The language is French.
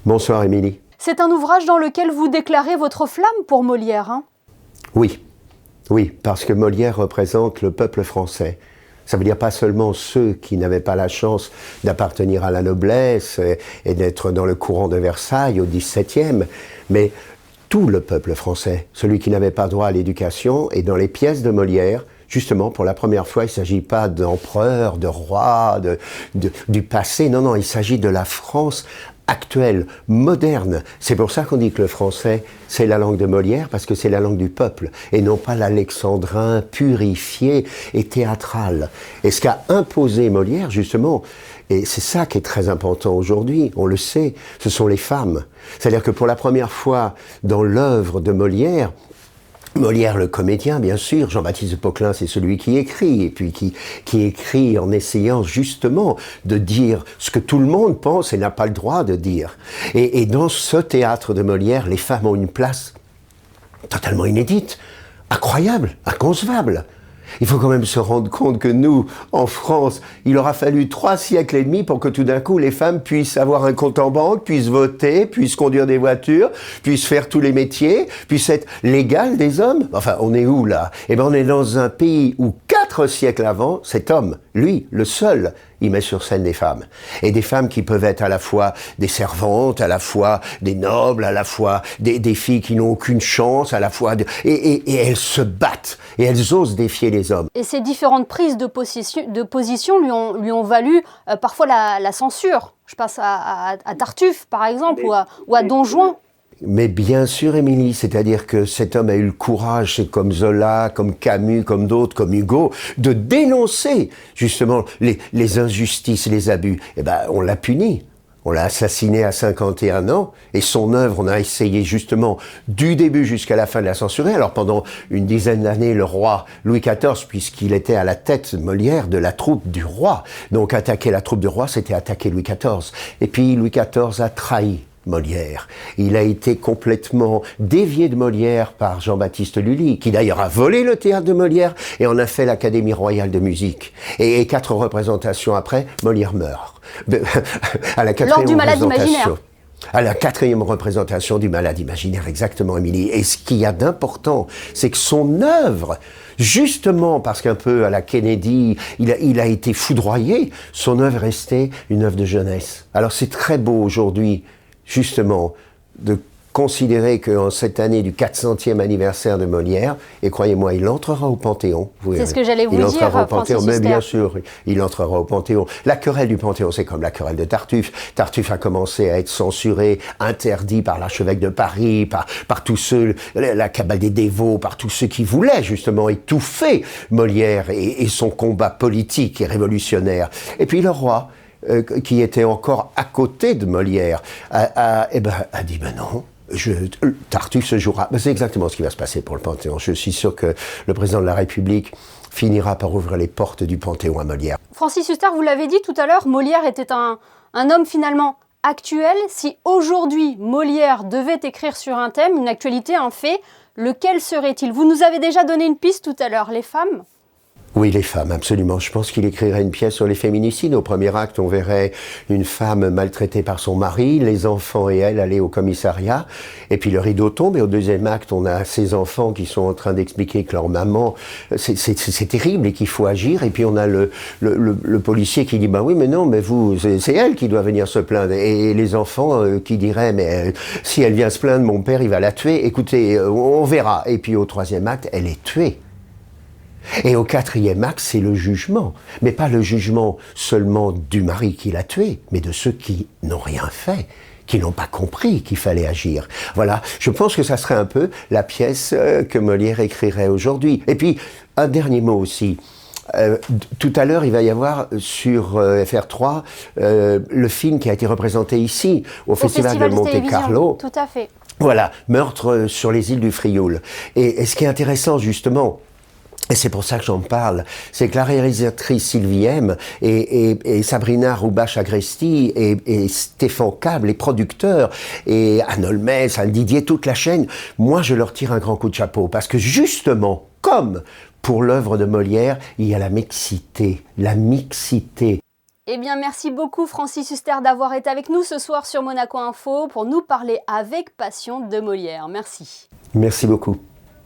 Bonsoir Émilie. C'est un ouvrage dans lequel vous déclarez votre flamme pour Molière, hein? Oui, parce que Molière représente le peuple français. Ça veut dire pas seulement ceux qui n'avaient pas la chance d'appartenir à la noblesse et d'être dans le courant de Versailles au XVIIe, mais tout le peuple français, celui qui n'avait pas droit à l'éducation. Et dans les pièces de Molière, justement, pour la première fois, il ne s'agit pas d'empereur, de roi, du passé. Non, il s'agit de la France actuelle, moderne. C'est pour ça qu'on dit que le français, c'est la langue de Molière, parce que c'est la langue du peuple, et non pas l'alexandrin purifié et théâtral. Et ce qu'a imposé Molière, justement, et c'est ça qui est très important aujourd'hui, on le sait, ce sont les femmes. C'est-à-dire que pour la première fois dans l'œuvre de Molière le comédien, bien sûr, Jean-Baptiste de Poquelin, c'est celui qui écrit, et puis qui écrit en essayant justement de dire ce que tout le monde pense et n'a pas le droit de dire. Et dans ce théâtre de Molière, les femmes ont une place totalement inédite, incroyable, inconcevable. Il faut quand même se rendre compte que nous, en France, il aura fallu 3 siècles et demi pour que tout d'un coup les femmes puissent avoir un compte en banque, puissent voter, puissent conduire des voitures, puissent faire tous les métiers, puissent être l'égale des hommes. Enfin, on est où là? Eh bien, on est dans un pays où 4 siècles avant, cet homme, lui, le seul, il met sur scène des femmes. Et des femmes qui peuvent être à la fois des servantes, à la fois des nobles, à la fois des filles qui n'ont aucune chance, à la fois... Et elles se battent, et elles osent défier les hommes. Et ces différentes prises de position lui ont valu parfois la censure. Je pense à Tartuffe, par exemple, ou à Don Juan. Mais bien sûr, Émilie, c'est-à-dire que cet homme a eu le courage, c'est comme Zola, comme Camus, comme d'autres, comme Hugo, de dénoncer justement les injustices, les abus. Eh ben, on l'a puni. On l'a assassiné à 51 ans, et son œuvre, on a essayé justement, du début jusqu'à la fin, de la censurer. Alors pendant une dizaine d'années, le roi Louis XIV, puisqu'il était à la tête, Molière, de la troupe du roi. Donc attaquer la troupe du roi, c'était attaquer Louis XIV. Et puis Louis XIV a trahi Molière. Il a été complètement dévié de Molière par Jean-Baptiste Lully, qui d'ailleurs a volé le théâtre de Molière et en a fait l'Académie royale de musique. Et 4 représentations après, Molière meurt. À la 4e lors du Malade imaginaire. À la 4e représentation du Malade imaginaire, exactement, Émilie. Et ce qu'il y a d'important, c'est que son œuvre, justement parce qu'un peu à la Kennedy, il a été foudroyé, son œuvre est restée une œuvre de jeunesse. Alors c'est très beau aujourd'hui, justement, de considérer qu'en cette année du 400e anniversaire de Molière, et croyez-moi, il entrera au Panthéon. C'est ce que j'allais vous dire, Francis Huster. Mais bien sûr, il entrera au Panthéon. La querelle du Panthéon, c'est comme la querelle de Tartuffe. Tartuffe a commencé à être censuré, interdit par l'archevêque de Paris, par tous ceux, la cabale des dévots, par tous ceux qui voulaient justement étouffer Molière et son combat politique et révolutionnaire. Et puis le roi, qui était encore à côté de Molière, a dit ben non, Tartuffe se jouera. Ben c'est exactement ce qui va se passer pour le Panthéon. Je suis sûr que le président de la République finira par ouvrir les portes du Panthéon à Molière. Francis Huster, vous l'avez dit tout à l'heure, Molière était un homme finalement actuel. Si aujourd'hui Molière devait écrire sur un thème, une actualité, un fait, lequel serait-il? Vous nous avez déjà donné une piste tout à l'heure, les femmes. Oui, les femmes, absolument. Je pense qu'il écrirait une pièce sur les féminicides. Au premier acte, on verrait une femme maltraitée par son mari, les enfants et elle aller au commissariat, et puis le rideau tombe, et au deuxième acte, on a ces enfants qui sont en train d'expliquer que leur maman, c'est terrible et qu'il faut agir, et puis on a le policier qui dit, bah oui, mais non, mais vous, c'est elle qui doit venir se plaindre, et les enfants qui diraient, mais si elle vient se plaindre, mon père, il va la tuer, écoutez, on verra. Et puis au troisième acte, elle est tuée. Et au 4e acte, c'est le jugement. Mais pas le jugement seulement du mari qui l'a tué, mais de ceux qui n'ont rien fait, qui n'ont pas compris qu'il fallait agir. Voilà, je pense que ça serait un peu la pièce que Molière écrirait aujourd'hui. Et puis, un dernier mot aussi. Tout à l'heure, il va y avoir sur FR3 le film qui a été représenté ici, au Festival de Monte-Carlo. Tout à fait. Voilà, Meurtre sur les îles du Frioul. Et ce qui est intéressant, justement, et c'est pour ça que j'en parle, c'est que la réalisatrice Sylvie M et Sabrina Roubache-Agresti et Stéphane Cable, les producteurs, et Anne Holmes, Anne Didier, toute la chaîne, moi je leur tire un grand coup de chapeau, parce que justement, comme pour l'œuvre de Molière, il y a la mixité, la mixité. Eh bien, merci beaucoup Francis Huster d'avoir été avec nous ce soir sur Monaco Info pour nous parler avec passion de Molière. Merci. Merci beaucoup.